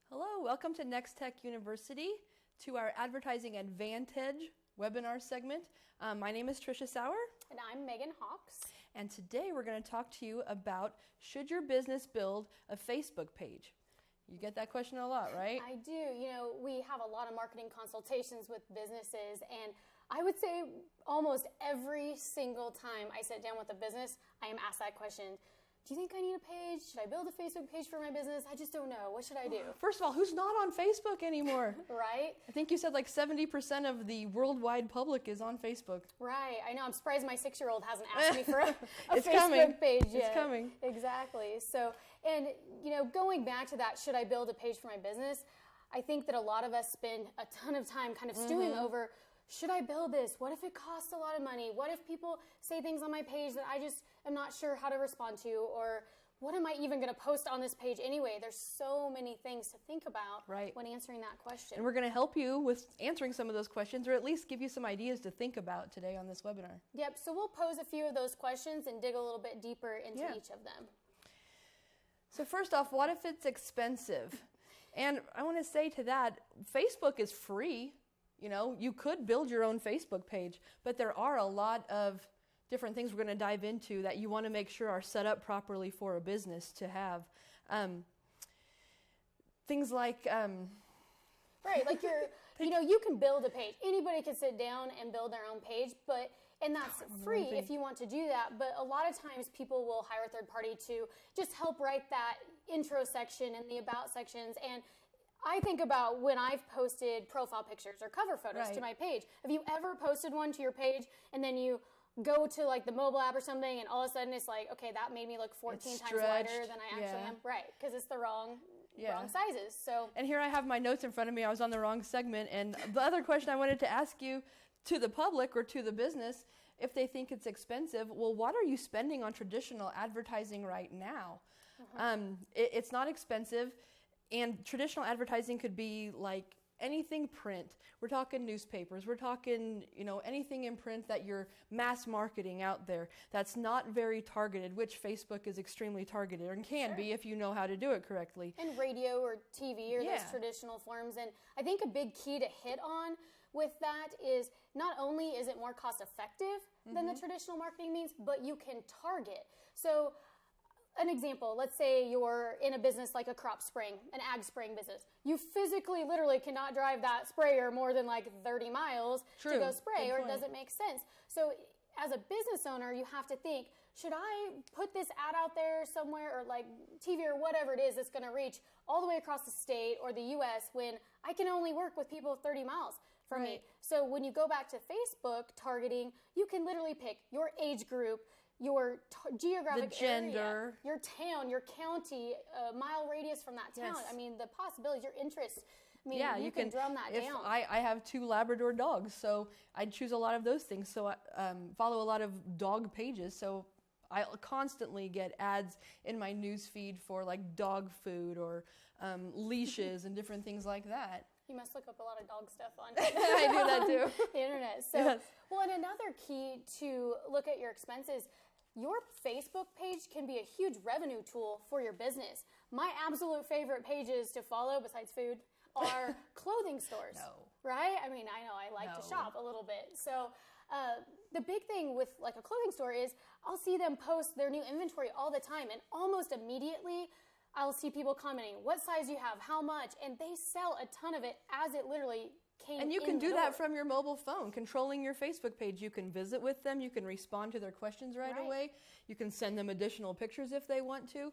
Hello, welcome to Nex-Tech University, to our Advertising Advantage webinar segment. My name is Trisha Sauer. And I'm Megan Hawks. And today we're going to talk to you about, should your business build a Facebook page? You get that question a lot, right? I do. You know, we have a lot of marketing consultations with businesses, and I would say almost every single time I sit down with a business, I am asked that question. Do you think I need a page? Should I build a Facebook page for my business? I just don't know. What should I do? First of all, who's not on Facebook anymore? Right? I think you said like 70% of the worldwide public is on Facebook. Right. I know. I'm surprised my 6-year-old hasn't asked me for a It's Facebook coming. page yet. It's coming. Exactly. So, and you know, going back to that, should I build a page for my business? I think that a lot of us spend a ton of time kind of stewing over, should I build this? What if it costs a lot of money? What if people say things on my page that I just am not sure how to respond to? Or what am I even going to post on this page anyway? There's so many things to think about when answering that question. And we're going to help you with answering some of those questions, or at least give you some ideas to think about today on this webinar. Yep, so we'll pose a few of those questions and dig a little bit deeper into each of them. So first off, what if it's expensive? And I want to say to that, Facebook is free. You know, you could build your own Facebook page, but there are a lot of different things we're going to dive into that you want to make sure are set up properly for a business to have. Things like... Right, like you know, you can build a page. Anybody can sit down and build their own page, and that's free if you want to do that. But a lot of times people will hire a third party to just help write that intro section and the about sections. And I think about when I've posted profile pictures or cover photos to my page. Have you ever posted one to your page and then you go to like the mobile app or something and all of a sudden it's like, okay, that made me look 14 times lighter than I actually am? Right, because it's the wrong sizes. So. And here I have my notes in front of me. I was on the wrong segment. And the other question I wanted to ask you, to the public or to the business, if they think it's expensive, well, what are you spending on traditional advertising right now? It's not expensive. And traditional advertising could be like anything print. We're talking newspapers. We're talking, you know, anything in print that you're mass marketing out there that's not very targeted, which Facebook is extremely targeted and can be if you know how to do it correctly. And radio or TV or those traditional forms. And I think a big key to hit on with that is not only is it more cost effective than the traditional marketing means, but you can target. So an example, let's say you're in a business like a crop spraying, an ag spraying business. You physically, literally cannot drive that sprayer more than like 30 miles to go spray, or it doesn't make sense. So as a business owner, you have to think, should I put this ad out there somewhere, or like TV or whatever it is that's going to reach all the way across the state or the U.S. when I can only work with people 30 miles from me? So when you go back to Facebook targeting, you can literally pick your age group, your geographic area, your town, your county, mile radius from that town. I mean, the possibilities, your interests. I mean, you can drum that down. I have 2 Labrador dogs, so I'd choose a lot of those things. So I follow a lot of dog pages, so I constantly get ads in my news feed for like dog food or leashes and different things like that. You must look up a lot of dog stuff on I do that too. the internet. So, well, and another key to look at your expenses, your Facebook page can be a huge revenue tool for your business. My absolute favorite pages to follow, besides food, are clothing stores. Right? I mean, I know I like to shop a little bit. So the big thing with like a clothing store is I'll see them post their new inventory all the time, and almost immediately I'll see people commenting, what size you have, how much, and they sell a ton of it as it literally came in. And you can do that from your mobile phone, controlling your Facebook page. You can visit with them. You can respond to their questions right away. You can send them additional pictures if they want to.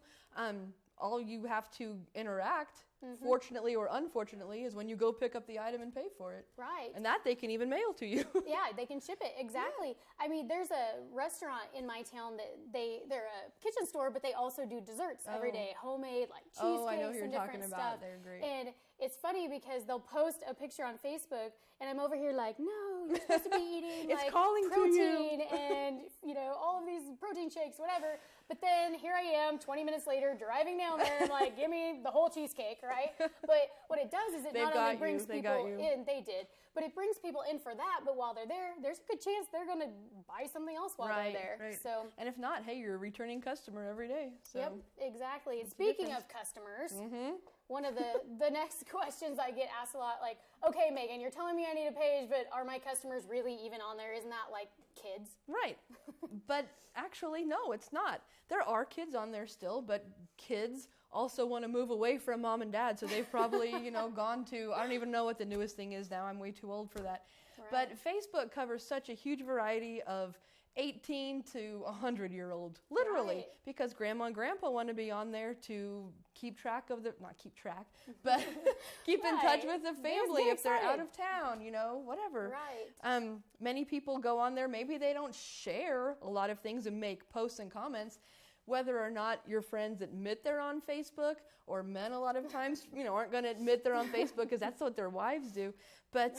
All you have to interact, fortunately or unfortunately, is when you go pick up the item and pay for it. Right. And that they can even mail to you. Yeah, they can ship it. Exactly. Yeah. I mean, there's a restaurant in my town that they're a kitchen store, but they also do desserts every day, homemade, like cheesecakes I know who you're and talking different about. stuff. They're great. And it's funny because they'll post a picture on Facebook, and I'm over here like, no, you're supposed to be eating it's like calling protein and all of these protein shakes, whatever. But then here I am, 20 minutes later, driving down there, and like, give me the whole cheesecake, right? But what it does is it not only brings people in, but it brings people in for that. But while they're there, there's a good chance they're going to buy something else while they're there. Right. So, and if not, hey, you're a returning customer every day. So yep, exactly. And speaking of customers, one of the next questions I get asked a lot, like, okay, Megan, you're telling me I need a page, but are my customers really even on there? Isn't that like kids? Right. But actually, no, it's not. There are kids on there still, but kids also want to move away from mom and dad. So they've probably, gone to, I don't even know what the newest thing is now. I'm way too old for that. Right. But Facebook covers such a huge variety of 18 to 100-year-old, literally, right. Because grandma and grandpa want to be on there to keep track of not keep track, but keep in touch with the family if they're out of town, whatever. Right. Many people go on there, maybe they don't share a lot of things and make posts and comments, whether or not your friends admit they're on Facebook, or men a lot of times, aren't going to admit they're on Facebook because that's what their wives do. But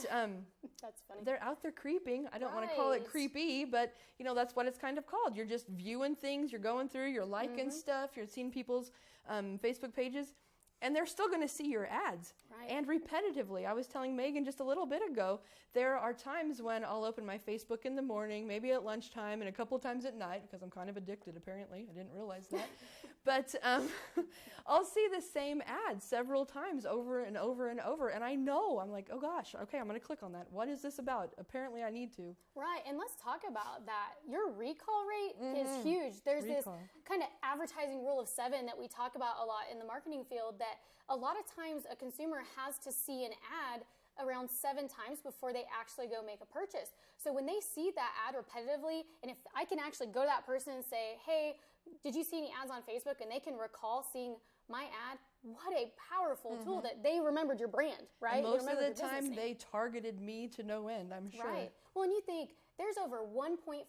that's funny. They're out there creeping. I don't want to call it creepy, but that's what it's kind of called. You're just viewing things, you're going through, you're liking stuff, you're seeing people's Facebook pages, and they're still going to see your ads. Right. And repetitively. I was telling Megan just a little bit ago, there are times when I'll open my Facebook in the morning, maybe at lunchtime, and a couple times at night, because I'm kind of addicted apparently. I didn't realize that. But I'll see the same ad several times over and over and over, and I know, I'm like, oh gosh, okay, I'm going to click on that. What is this about? Apparently I need to. Right, and let's talk about that. Your recall rate is huge. There's this kind of advertising rule of 7 that we talk about a lot in the marketing field, that a lot of times a consumer has to see an ad around 7 times before they actually go make a purchase. So when they see that ad repetitively, and if I can actually go to that person and say, hey, did you see any ads on Facebook? And they can recall seeing my ad, what a powerful tool that they remembered your brand, right? And most of the time they targeted me to no end, I'm sure. Right. Well, and you think there's over 1.5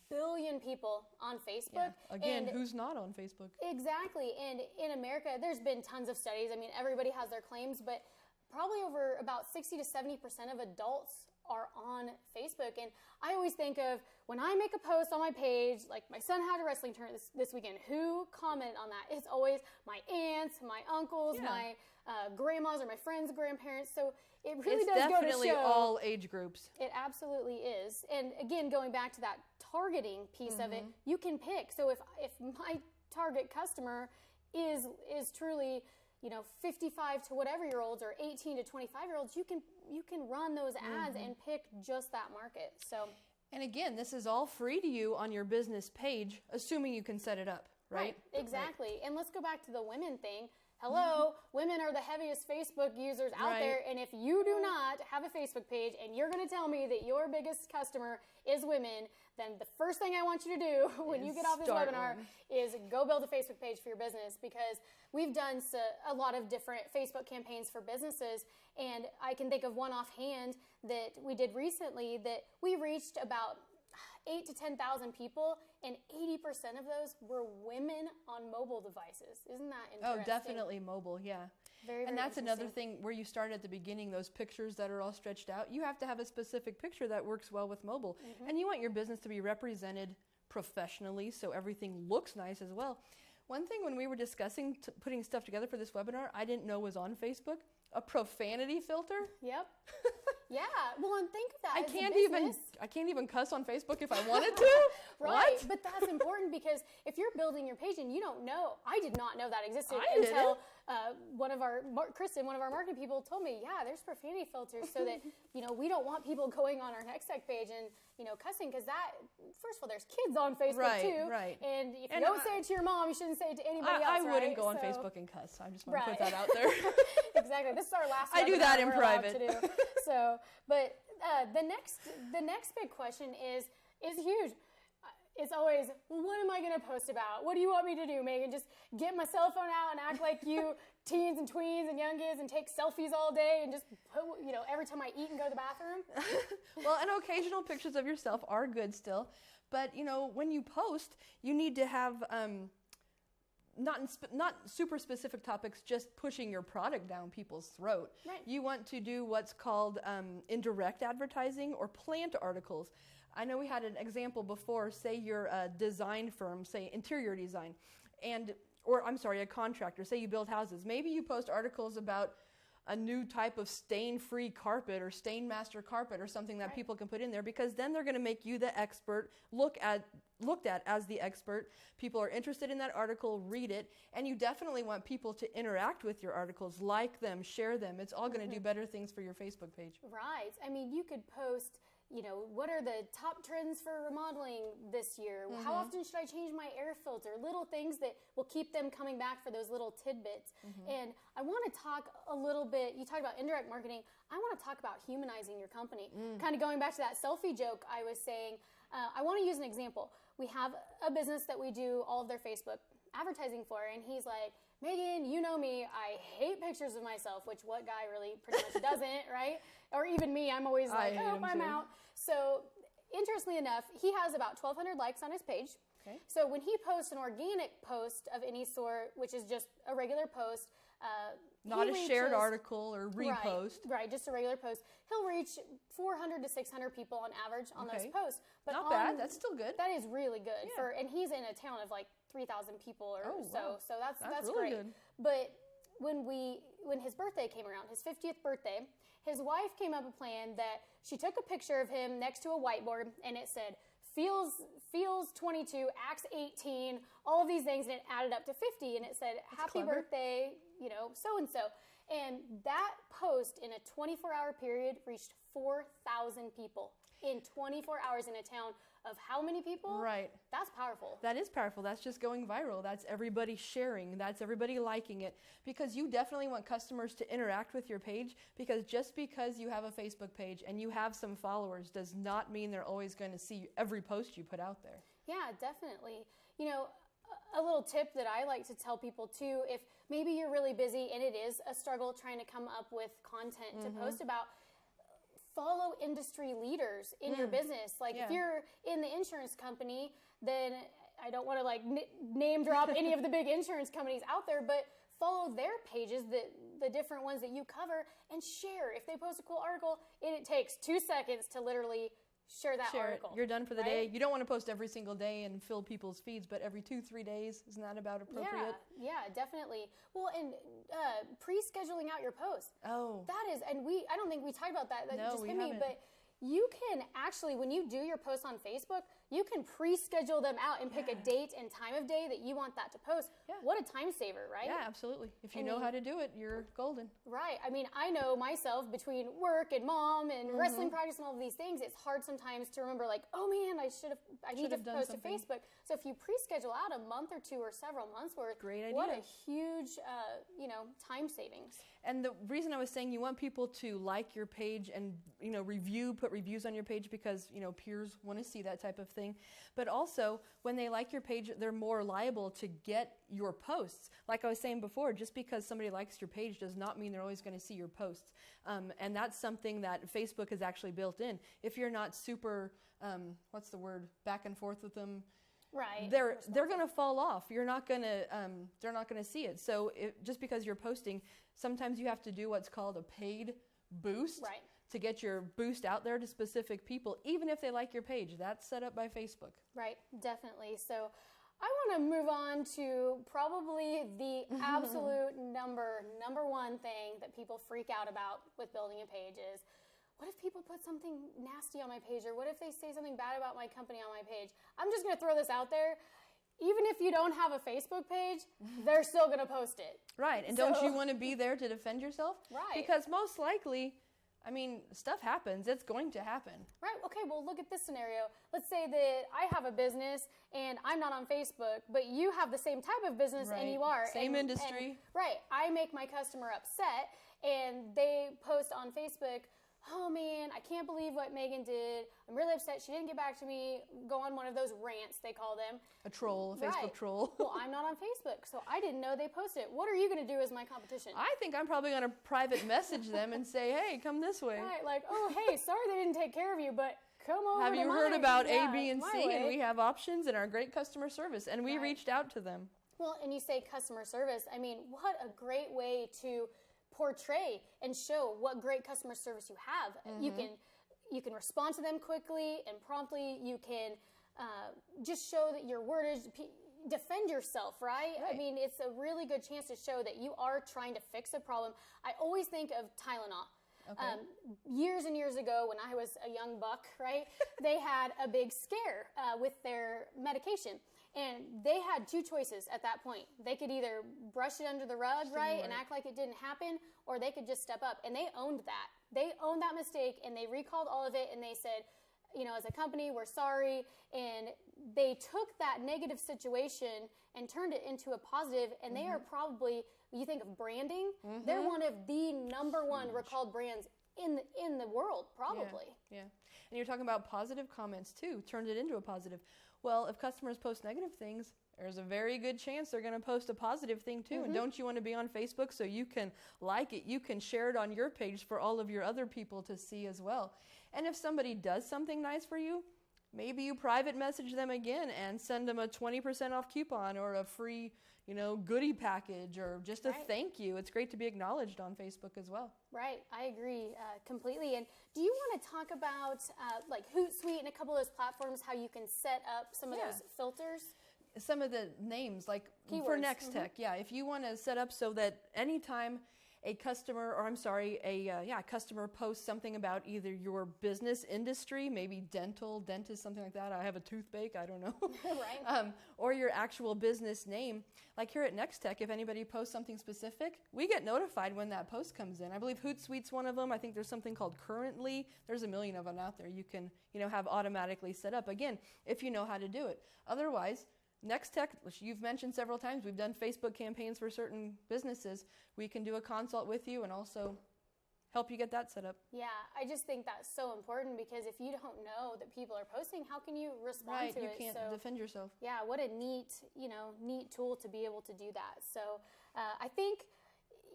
billion people on Facebook. Yeah. Again, who's not on Facebook? Exactly. And in America, there's been tons of studies. I mean, everybody has their claims, but probably over about 60 to 70% of adults are on Facebook. And I always think of when I make a post on my page, like my son had a wrestling tournament this weekend, who commented on that? It's always my aunts, my uncles, my grandmas, or my friends' grandparents. So it really does go to show. It's definitely all age groups. It absolutely is. And again, going back to that targeting piece of it, you can pick. So if my target customer is truly 55 to whatever year olds, or 18 to 25 year olds, you can run those ads and pick just that market. So, and again, this is all free to you on your business page, assuming you can set it up, right? Exactly. Right. And let's go back to the women thing. Hello, women are the heaviest Facebook users out there, and if you do not have a Facebook page and you're going to tell me that your biggest customer is women, then the first thing I want you to do when you get off this webinar is go build a Facebook page for your business, because we've done a lot of different Facebook campaigns for businesses, and I can think of one offhand that we did recently that we reached about 8 to 10,000 people, and 80% of those were women on mobile devices. Isn't that interesting? Oh, definitely mobile, yeah. Very, very and that's another thing where you start at the beginning, those pictures that are all stretched out. You have to have a specific picture that works well with mobile. And you want your business to be represented professionally, so everything looks nice as well. One thing when we were discussing putting stuff together for this webinar, I didn't know was on Facebook, a profanity filter. Yep. Yeah. Well, and think of that. I can't even cuss on Facebook if I wanted to. Right. What? But that's important, because if you're building your page and you don't know, I did not know that existed until Kristen, one of our marketing people, told me, there's profanity filters so that, we don't want people going on our Nex-Tech page and, cussing, because that, first of all, there's kids on Facebook too. Right. And if you don't say it to your mom, you shouldn't say it to anybody else. I wouldn't go on Facebook and cuss. I just want to put that out there. Exactly. This is our last I do that in private. To do. So, but the next big question is huge. It's always, well, what am I going to post about? What do you want me to do, Megan? Just get my cell phone out and act like you teens and tweens and youngies and take selfies all day and just put, every time I eat and go to the bathroom? Well, and occasional pictures of yourself are good still. But, when you post, you need to have not super specific topics, just pushing your product down people's throat. Right. You want to do what's called indirect advertising or plant articles. I know we had an example before. Say you're a design firm, say interior design, a contractor. Say you build houses. Maybe you post articles about a new type of stain-free carpet or stain-master carpet or something that people can put in there, because then they're going to make you the expert, looked at as the expert. People are interested in that article, read it, and you definitely want people to interact with your articles, like them, share them. It's all going to do better things for your Facebook page. Right. I mean, you could post, what are the top trends for remodeling this year? How often should I change my air filter? Little things that will keep them coming back for those little tidbits. And I want to talk a little bit, you talked about indirect marketing. I want to talk about humanizing your company. Kind of going back to that selfie joke I was saying, I want to use an example. We have a business that we do all of their Facebook advertising for, and he's like, Megan, you know me, I hate pictures of myself, which what guy really pretty much doesn't, right? Or even me, I'm always like, I'm out. So interestingly enough, he has about 1,200 likes on his page. Okay. So when he posts an organic post of any sort, which is just a regular post, not a shared article or repost. Right, just a regular post. He'll reach 400 to 600 people on average on those posts. But not bad. That's still good. That is really good. Yeah. And he's in a town of like 3,000 people or so. Wow. So that's really great. Good. But when his birthday came around, his 50th birthday, his wife came up with a plan that she took a picture of him next to a whiteboard, and it said, feels 22, acts 18, all of these things, and it added up to 50, and it said, happy birthday, so-and-so. And that post in a 24-hour period reached 4,000 people in 24 hours in a town of how many people? Right. That's powerful. That is powerful. That's just going viral. That's everybody sharing. That's everybody liking it. Because you definitely want customers to interact with your page, because just because you have a Facebook page and you have some followers does not mean they're always going to see every post you put out there. Yeah, definitely. A little tip that I like to tell people too, if maybe you're really busy and it is a struggle trying to come up with content to post about, follow industry leaders in your business. Like if you're in the insurance company, then I don't want to name drop any of the big insurance companies out there, but follow their pages, the different ones that you cover, and share. If they post a cool article, it takes 2 seconds to literally share that article. You're done for the day. You don't want to post every single day and fill people's feeds, but every 2-3 days, isn't that about appropriate? Yeah, definitely. Well, and pre-scheduling out your posts. Oh. That is, and I don't think we talked about that. That just hit me, haven't. but you can actually, when you do your posts on Facebook, you can pre-schedule them out and pick a date and time of day that you want that to post. Yeah. What a time saver, right? Yeah, absolutely. If you know how to do it, you're golden. Right. I mean, I know myself, between work and mom and wrestling practice and all of these things, it's hard sometimes to remember, like, oh man, I need to post to Facebook. So if you pre-schedule out a month or two or several months worth, great idea. What a huge, time savings. And the reason I was saying you want people to like your page and, put reviews on your page, because, peers want to see that type of thing. But also, when they like your page, they're more liable to get your posts. Like I was saying before, just because somebody likes your page does not mean they're always going to see your posts. And that's something that Facebook has actually built in. If you're not super, back and forth with them, right, they're going to fall off. They're not going to see it. So just because you're posting, sometimes you have to do what's called a paid boost. Right. To get your boost out there to specific people, even if they like your page. That's set up by Facebook. Right, definitely. So I want to move on to probably the absolute number one thing that people freak out about with building a page is, what if people put something nasty on my page? Or what if they say something bad about my company on my page? I'm just going to throw this out there. Even if you don't have a Facebook page, they're still going to post it. Right, and don't you want to be there to defend yourself? Right. Because most likely, stuff happens. It's going to happen. Right. Okay, well, look at this scenario. Let's say that I have a business and I'm not on Facebook, but you have the same type of business and you are. Same industry. Right. I make my customer upset and they post on Facebook, oh man, I can't believe what Megan did. I'm really upset. She didn't get back to me. Go on one of those rants, they call them. A troll, a Facebook troll. Well, I'm not on Facebook, so I didn't know they posted it. What are you going to do as my competition? I think I'm probably going to private message them and say, hey, come this way. Right, like, oh, hey, sorry they didn't take care of you, but come over Have to you mine. heard about Yeah, A, B, and C? way. And we have options and our great customer service. And we reached out to them. Well, and you say customer service. I mean, what a great way to portray and show what great customer service you have. You can respond to them quickly and promptly. You can just show that your wordage, defend yourself, right? I mean, it's a really good chance to show that you are trying to fix a problem. I always think of Tylenol. Okay. Years and years ago, when I was a young buck, right, they had a big scare with their medication. And they had two choices at that point. They could either brush it under the rug, right, and act like it didn't happen, or they could just step up. And they owned that. They owned that mistake, and they recalled all of it, and they said, you know, as a company, we're sorry. And they took that negative situation and turned it into a positive, and they are probably, you think of branding, they're one of the number one recalled brands in the world, probably. Yeah. And you're talking about positive comments, too, turned it into a positive. Well, if customers post negative things, there's a very good chance they're going to post a positive thing too. And don't you want to be on Facebook so you can like it, you can share it on your page for all of your other people to see as well. And if somebody does something nice for you, maybe you private message them again and send them a 20% off coupon or a free, you know, goodie package or just a thank you. It's great to be acknowledged on Facebook as well. Right, I agree completely. And do you want to talk about like Hootsuite and a couple of those platforms, how you can set up some of those filters? Some of the names, like keywords. For Nex-Tech, if you want to set up so that anytime a customer, customer posts something about either your business industry, maybe dental, dentist, something like that. I have a toothache, I don't know. Right. Or your actual business name. Like here at Nex-Tech, if anybody posts something specific, we get notified when that post comes in. I believe Hootsuite's one of them. I think there's something called Currently. There's a million of them out there you can, have automatically set up. Again, if you know how to do it. Otherwise, Nex-Tech, which you've mentioned several times, we've done Facebook campaigns for certain businesses. We can do a consult with you and also help you get that set up. Yeah, I just think that's so important because if you don't know that people are posting, how can you respond to it? Right, you can't defend yourself. Yeah, what a neat tool to be able to do that. So I think,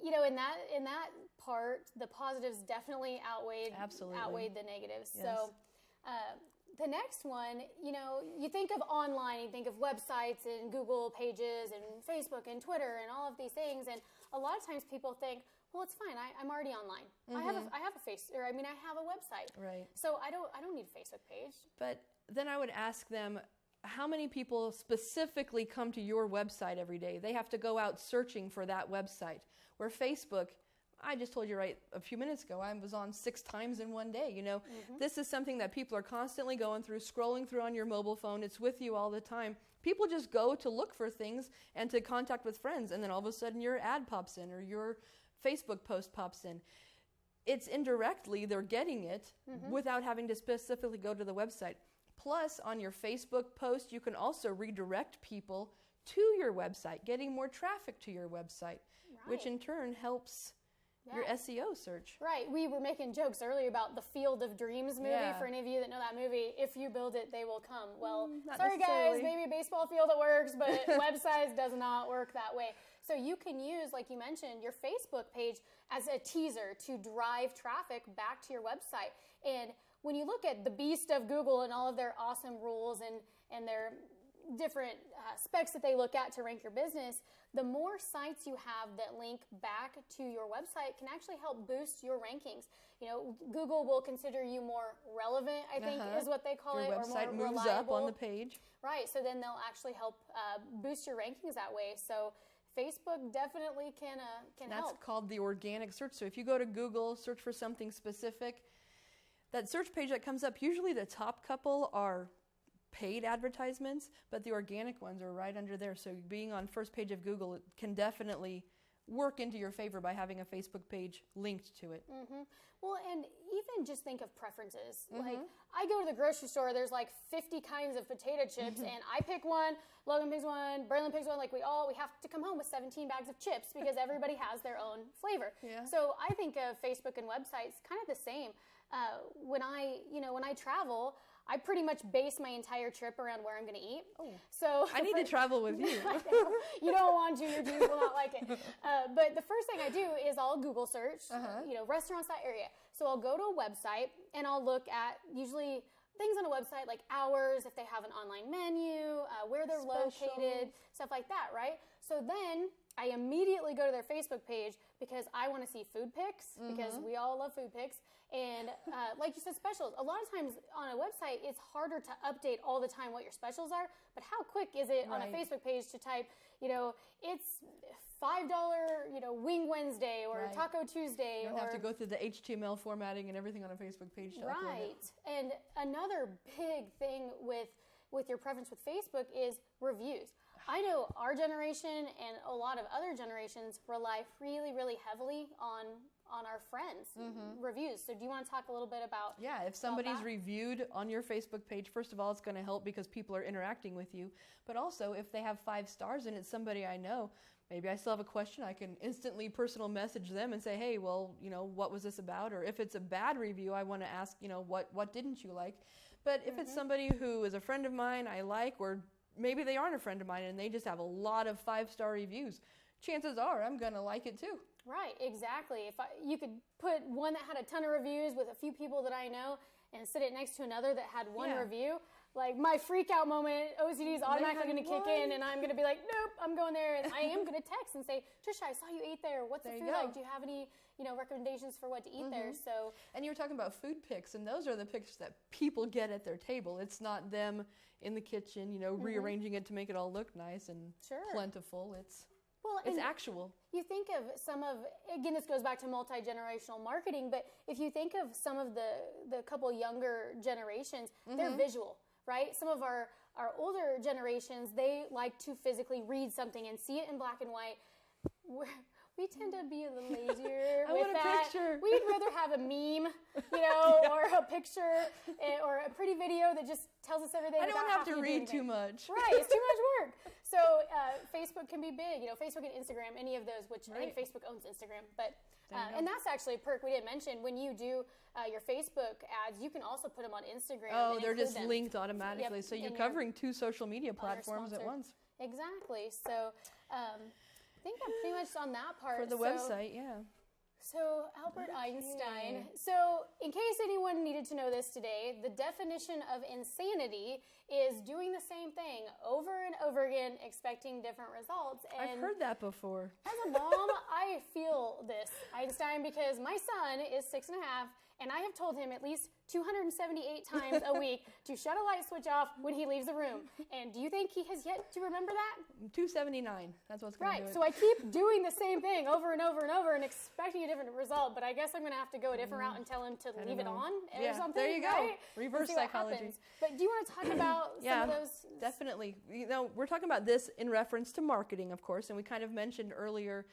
in that part, the positives definitely outweighed the negatives. Yes. So the next one, you think of online, you think of websites and Google pages and Facebook and Twitter and all of these things. And a lot of times people think, well, it's fine. I'm already online. I have a website. Right. So I don't need a Facebook page. But then I would ask them, how many people specifically come to your website every day? They have to go out searching for that website. Where Facebook, I just told you a few minutes ago, I was on 6 times in one day. This is something that people are constantly going through, scrolling through on your mobile phone. It's with you all the time. People just go to look for things and to contact with friends, and then all of a sudden your ad pops in or your Facebook post pops in. It's indirectly, they're getting it without having to specifically go to the website. Plus, on your Facebook post, you can also redirect people to your website, getting more traffic to your website, which in turn helps your SEO search. Right. We were making jokes earlier about the Field of Dreams movie. For any of you that know that movie, if you build it, they will come. Well, sorry guys, maybe a baseball field it works, but websites does not work that way. So you can use, like you mentioned, your Facebook page as a teaser to drive traffic back to your website. And when you look at the beast of Google and all of their awesome rules and their different specs that they look at to rank your business, the more sites you have that link back to your website can actually help boost your rankings. Google will consider you more relevant, I think is what they call it, or more reliable. Your website moves up on the page. Right, so then they'll actually help boost your rankings that way. So Facebook definitely can help. That's called the organic search. So if you go to Google, search for something specific, that search page that comes up, usually the top couple are paid advertisements, but the organic ones are right under there. So being on first page of Google, it can definitely work into your favor by having a Facebook page linked to it. Well, and even just think of preferences. Like, I go to the grocery store, there's like 50 kinds of potato chips, and I pick one, Logan picks one, Braylon picks one, like we have to come home with 17 bags of chips because everybody has their own flavor. Yeah. So I think of Facebook and websites kind of the same. When I travel, I pretty much base my entire trip around where I'm going to eat. Oh. So I need to travel with you. You don't want to. Your Jews will not like it. But the first thing I do is I'll Google search, restaurants, that area. So I'll go to a website and I'll look at usually things on a website like hours, if they have an online menu, where they're located, stuff like that, right? So then I immediately go to their Facebook page because I want to see food pics, because we all love food pics. And like you said, specials. A lot of times on a website, it's harder to update all the time what your specials are. But how quick is it on a Facebook page to type, it's $5, Wing Wednesday or Taco Tuesday. You don't have to go through the HTML formatting and everything on a Facebook page to upload it. And another big thing with your preference with Facebook is reviews. I know our generation and a lot of other generations rely really, really heavily on our friends' reviews. So do you want to talk a little bit about if somebody's reviewed on your Facebook page, first of all, it's going to help because people are interacting with you. But also, if they have 5 stars and it's somebody I know, maybe I still have a question, I can instantly personal message them and say, hey, well, what was this about? Or if it's a bad review, I want to ask, what didn't you like? But if it's somebody who is a friend of mine I like, or maybe they aren't a friend of mine and they just have a lot of 5-star reviews, chances are I'm going to like it too. Right, exactly. If you could put one that had a ton of reviews with a few people that I know and sit it next to another that had one review, like my freak out moment, OCD is automatically going to kick in and I'm going to be like, nope, I'm going there. And I am going to text and say, Trisha, I saw you ate there. What's the food like? Do you have any, recommendations for what to eat there? So, and you were talking about food pics, and those are the pics that people get at their table. It's not them in the kitchen, rearranging it to make it all look nice and plentiful. It's actual. You think of again, this goes back to multi-generational marketing, but if you think of some of the couple younger generations, they're visual, right? Some of our older generations, they like to physically read something and see it in black and white. We tend to be a little lazier with that. Picture. We'd rather have a meme, or a picture, or a pretty video that just tells us everything. I don't have to read too much. Right, it's too much work. So Facebook can be big, Facebook and Instagram, any of those, which I think Facebook owns Instagram. But and that's actually a perk we didn't mention. When you do your Facebook ads, you can also put them on Instagram. Oh, they're just linked automatically. So you're covering 2 social media platforms at once. Exactly. So I think I'm pretty much on that part. For the website, So Albert Einstein. So in case anyone needed to know this today, the definition of insanity is doing the same thing over and over again, expecting different results. And I've heard that before. As a mom, I feel this, Einstein, because my son is 6.5, and I have told him at least 278 times a week to shut a light switch off when he leaves the room. And do you think he has yet to remember that? 279. That's what's going to do it. Right. So I keep doing the same thing over and over and over and expecting a different result. But I guess I'm going to have to go a different route and tell him to leave it on or something. There you go. Right? Reverse psychology. But do you want to talk about some of those? Definitely. We're talking about this in reference to marketing, of course. And we kind of mentioned earlier,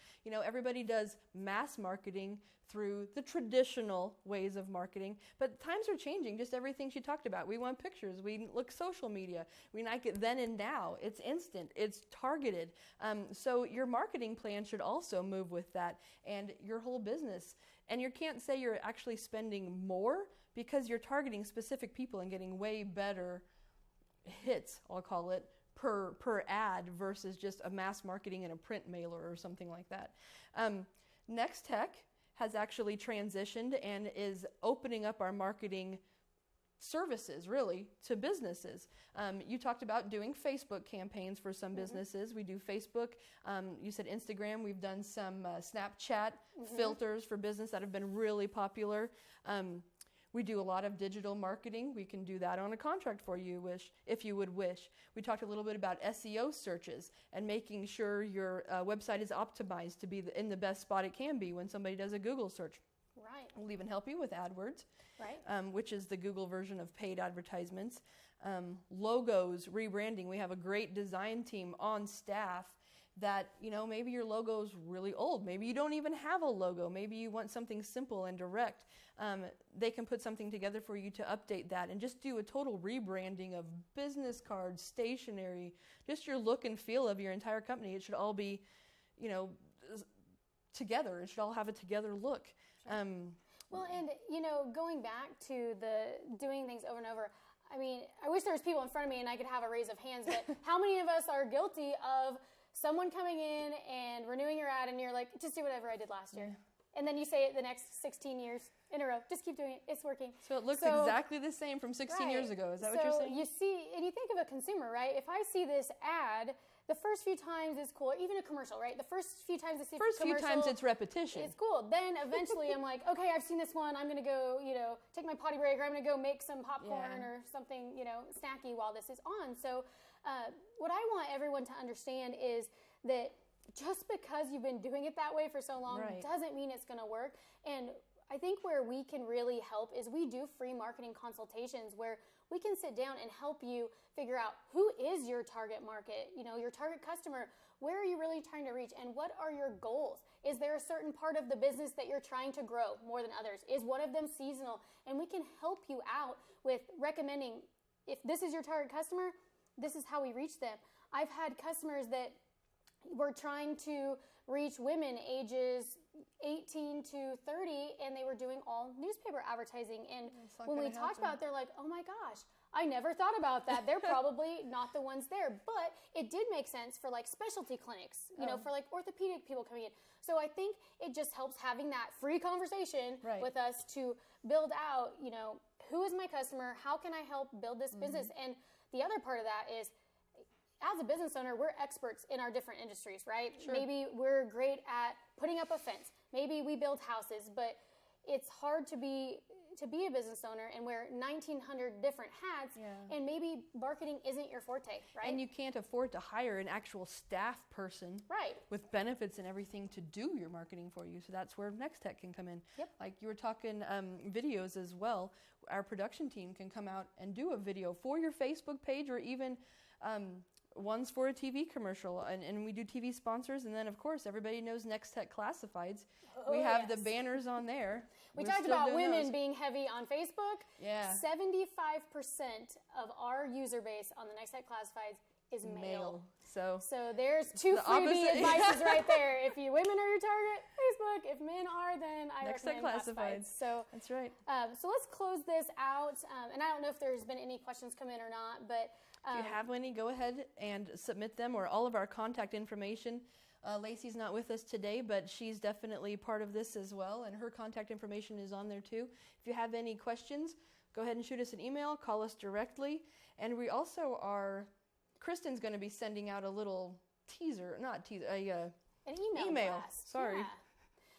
everybody does mass marketing through the traditional ways of marketing, but times are changing. Just everything she talked about. We want pictures. We look social media. We like it then and now. It's instant. It's targeted. So your marketing plan should also move with that, and your whole business. And you can't say you're actually spending more because you're targeting specific people and getting way better hits, I'll call it, per ad versus just a mass marketing in a print mailer or something like that. Nex-Tech has actually transitioned and is opening up our marketing services, really, to businesses. You talked about doing Facebook campaigns for some businesses. We do Facebook. You said Instagram. We've done some Snapchat filters for business that have been really popular. We do a lot of digital marketing. We can do that on a contract for you, if you would wish. We talked a little bit about SEO searches and making sure your website is optimized to be in the best spot it can be when somebody does a Google search. Right. We'll even help you with AdWords, which is the Google version of paid advertisements. Logos, rebranding. We have a great design team on staff that, maybe your logo's really old. Maybe you don't even have a logo. Maybe you want something simple and direct. They can put something together for you to update that and just do a total rebranding of business cards, stationery, just your look and feel of your entire company. It should all be, together. It should all have a together look. Well, and, going back to the doing things over and over, I mean, I wish there was people in front of me and I could have a raise of hands, but how many of us are guilty of someone coming in and renewing your ad and you're like, just do whatever I did last year. And then you say it the next 16 years in a row. Just keep doing it. It's working. So it looks exactly the same from 16 years ago. Is that what you're saying? You see, and you think of a consumer, right? If I see this ad the first few times is cool, even a commercial, right? The first few times it's repetition. It's cool. Then eventually I'm like, okay, I've seen this one. I'm going to go, take my potty break, or I'm going to go make some popcorn or something, snacky while this is on. So what I want everyone to understand is that just because you've been doing it that way for so long doesn't mean it's going to work. And I think where we can really help is we do free marketing consultations where we can sit down and help you figure out who is your target market, your target customer, where are you really trying to reach, and what are your goals? Is there a certain part of the business that you're trying to grow more than others? Is one of them seasonal? And we can help you out with recommending, if this is your target customer, this is how we reach them. I've had customers that were trying to reach women ages 18 to 30, and they were doing all newspaper advertising. And when we talked about it, they're like, oh my gosh, I never thought about that. They're probably not the ones there. But it did make sense for like specialty clinics, for like orthopedic people coming in. So I think it just helps having that free conversation with us to build out, who is my customer? How can I help build this business? And the other part of that is, as a business owner, we're experts in our different industries, right? Sure. Maybe we're great at putting up a fence. Maybe we build houses, but it's hard to be a business owner and wear 1,900 different hats, and maybe marketing isn't your forte, right? And you can't afford to hire an actual staff person with benefits and everything to do your marketing for you. So that's where Nex-Tech can come in. Yep. Like you were talking videos as well. Our production team can come out and do a video for your Facebook page, or even one's for a TV commercial, and we do TV sponsors, and then of course everybody knows Nex-Tech Classifieds. We have the banners on there. We talked about women being heavy on Facebook. Yeah. 75% of our user base on the Nex-Tech Classifieds is male. So there's two freebie advices right there. If you women are your target, Facebook. If men are, then I recommend Classifieds. So that's right. So let's close this out. And I don't know if there's been any questions come in or not, but if you have any, go ahead and submit them, or all of our contact information. Lacey's not with us today, but she's definitely part of this as well, and her contact information is on there too. If you have any questions, go ahead and shoot us an email, call us directly. And we also Kristen's going to be sending out a little an email blast. Sorry. Yeah.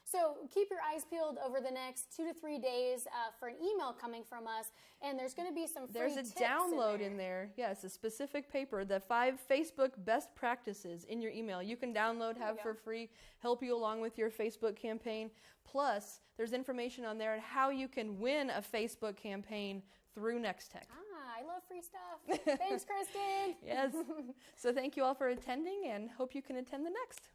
So keep your eyes peeled over the next 2 to 3 days for an email coming from us, and there's going to be some free tips. There's a download in there. Yes, a specific paper, the 5 Facebook best practices in your email. You can download, have for free, help you along with your Facebook campaign. Plus, there's information on there on how you can win a Facebook campaign through Nex-Tech. I love free stuff. Thanks, Kristen. Yes. So thank you all for attending, and hope you can attend the next.